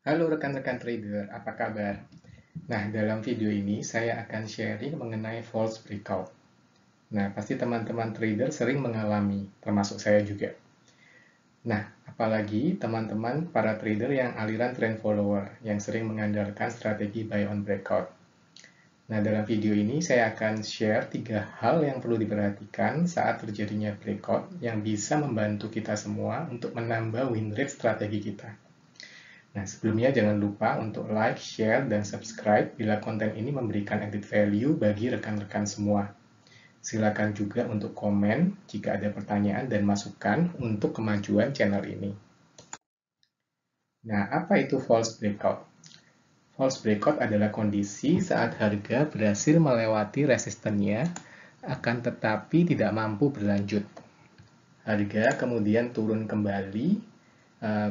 Halo rekan-rekan trader, apa kabar? Nah, dalam video ini saya akan sharing mengenai false breakout. Nah, pasti teman-teman trader sering mengalami, termasuk saya juga. Nah, apalagi teman-teman para trader yang aliran trend follower, yang sering mengandalkan strategi buy on breakout. Nah, dalam video ini saya akan share 3 hal yang perlu diperhatikan saat terjadinya breakout yang bisa membantu kita semua untuk menambah win rate strategi kita. Nah, sebelumnya jangan lupa untuk like, share, dan subscribe bila konten ini memberikan added value bagi rekan-rekan semua. Silakan juga untuk komen jika ada pertanyaan dan masukan untuk kemajuan channel ini. Nah, apa itu false breakout? False breakout adalah kondisi saat harga berhasil melewati resistennya, akan tetapi tidak mampu berlanjut. Harga kemudian turun kembali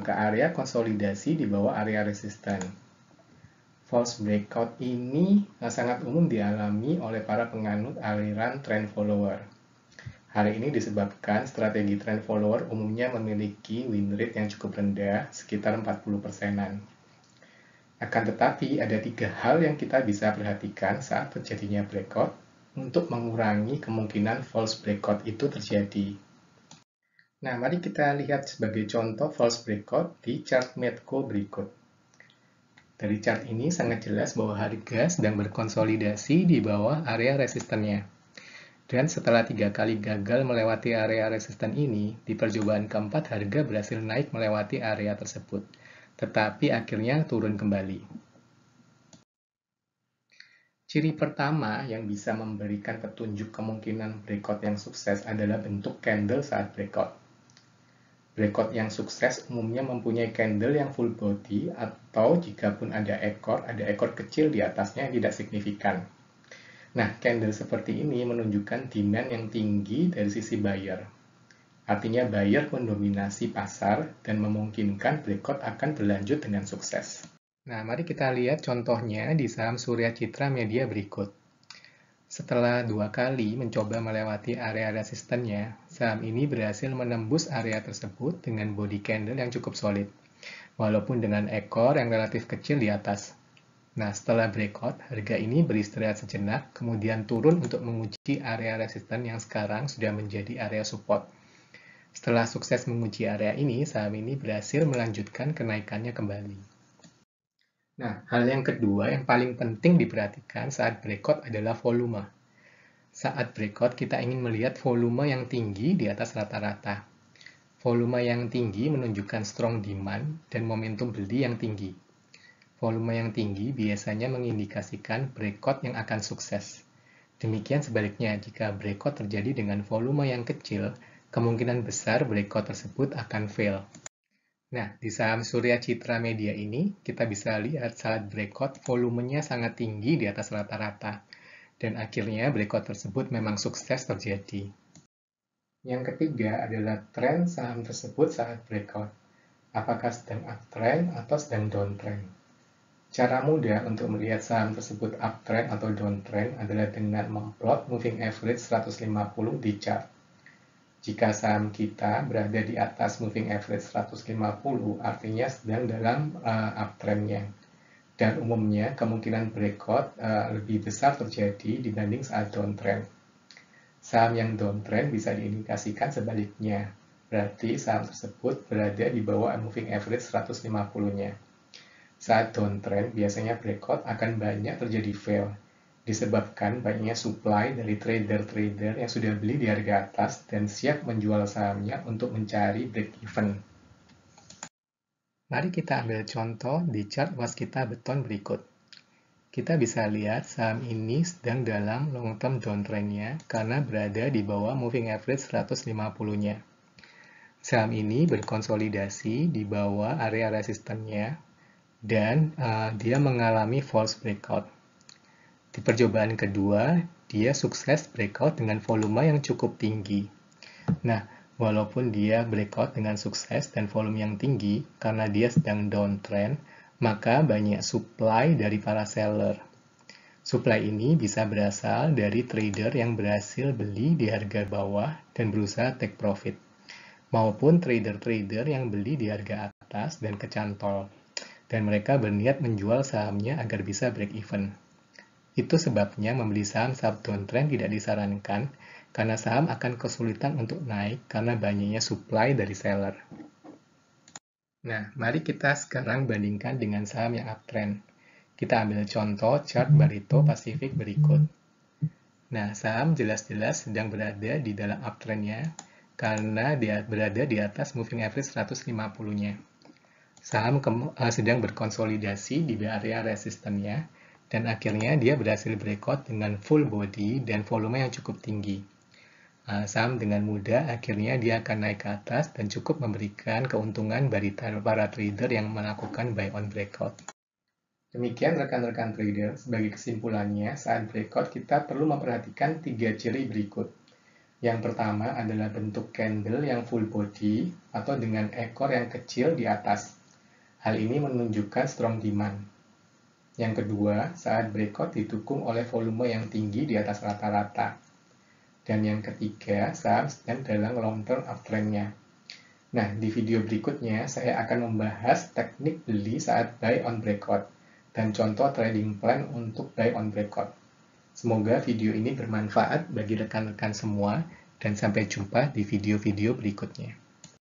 ke area konsolidasi di bawah area resisten. False breakout ini sangat umum dialami oleh para penganut aliran trend follower. Hal ini disebabkan strategi trend follower umumnya memiliki win rate yang cukup rendah, sekitar 40%-an. Akan tetapi, ada 3 hal yang kita bisa perhatikan saat terjadinya breakout untuk mengurangi kemungkinan false breakout itu terjadi. Nah, mari kita lihat sebagai contoh false breakout di chart Medco berikut. Dari chart ini sangat jelas bahwa harga sedang berkonsolidasi di bawah area resistennya. Dan setelah 3 kali gagal melewati area resisten ini, di percobaan keempat harga berhasil naik melewati area tersebut, tetapi akhirnya turun kembali. Ciri pertama yang bisa memberikan petunjuk kemungkinan breakout yang sukses adalah bentuk candle saat breakout. Breakout yang sukses umumnya mempunyai candle yang full body atau jikapun ada ekor kecil di atasnya yang tidak signifikan. Nah, candle seperti ini menunjukkan demand yang tinggi dari sisi buyer. Artinya buyer mendominasi pasar dan memungkinkan breakout akan berlanjut dengan sukses. Nah, mari kita lihat contohnya di saham Surya Citra Media berikut. Setelah 2 kali mencoba melewati area resistennya, saham ini berhasil menembus area tersebut dengan body candle yang cukup solid, walaupun dengan ekor yang relatif kecil di atas. Nah, setelah breakout, harga ini beristirahat sejenak, kemudian turun untuk menguji area resisten yang sekarang sudah menjadi area support. Setelah sukses menguji area ini, saham ini berhasil melanjutkan kenaikannya kembali. Nah, hal yang kedua yang paling penting diperhatikan saat breakout adalah volume. Saat breakout, kita ingin melihat volume yang tinggi di atas rata-rata. Volume yang tinggi menunjukkan strong demand dan momentum beli yang tinggi. Volume yang tinggi biasanya mengindikasikan breakout yang akan sukses. Demikian sebaliknya, jika breakout terjadi dengan volume yang kecil, kemungkinan besar breakout tersebut akan fail. Nah, di saham Surya Citra Media ini, kita bisa lihat saat breakout volumenya sangat tinggi di atas rata-rata, dan akhirnya breakout tersebut memang sukses terjadi. Yang ketiga adalah tren saham tersebut saat breakout. Apakah sedang uptrend atau sedang downtrend? Cara mudah untuk melihat saham tersebut uptrend atau downtrend adalah dengan memplot moving average 150 di chart. Jika saham kita berada di atas moving average 150, artinya sedang dalam uptrendnya. Dan umumnya kemungkinan breakout lebih besar terjadi dibanding saat downtrend. Saham yang downtrend bisa diindikasikan sebaliknya. Berarti saham tersebut berada di bawah moving average 150-nya. Saat downtrend, biasanya breakout akan banyak terjadi fail, disebabkan banyaknya supply dari trader-trader yang sudah beli di harga atas dan siap menjual sahamnya untuk mencari break-even. Mari kita ambil contoh di chart Waskita Beton berikut. Kita bisa lihat saham ini sedang dalam long-term downtrend-nya karena berada di bawah moving average 150-nya. Saham ini berkonsolidasi di bawah area resistennya dan dia mengalami false breakout. Di percobaan kedua, dia sukses breakout dengan volume yang cukup tinggi. Nah, walaupun dia breakout dengan sukses dan volume yang tinggi, karena dia sedang downtrend, maka banyak supply dari para seller. Supply ini bisa berasal dari trader yang berhasil beli di harga bawah dan berusaha take profit, maupun trader-trader yang beli di harga atas dan kecantol. dan mereka berniat menjual sahamnya agar bisa break even. Itu sebabnya membeli saham saat downtrend tidak disarankan, karena saham akan kesulitan untuk naik karena banyaknya supply dari seller. Nah, mari kita sekarang bandingkan dengan saham yang uptrend. Kita ambil contoh chart Barito Pacific berikut. Nah, saham jelas-jelas sedang berada di dalam uptrend-nya karena dia berada di atas moving average 150-nya. Saham sedang berkonsolidasi di area resistennya dan akhirnya dia berhasil breakout dengan full body dan volume yang cukup tinggi. Saham dengan mudah akhirnya dia akan naik ke atas dan cukup memberikan keuntungan bagi para trader yang melakukan buy on breakout. Demikian rekan-rekan trader, sebagai kesimpulannya, saat breakout kita perlu memperhatikan 3 ciri berikut. Yang pertama adalah bentuk candle yang full body atau dengan ekor yang kecil di atas. Hal ini menunjukkan strong demand. Yang kedua, saat breakout didukung oleh volume yang tinggi di atas rata-rata. Dan yang ketiga, saham sedang dalam long-term uptrend-nya. Nah, di video berikutnya saya akan membahas teknik beli saat buy on breakout dan contoh trading plan untuk buy on breakout. Semoga video ini bermanfaat bagi rekan-rekan semua dan sampai jumpa di video-video berikutnya.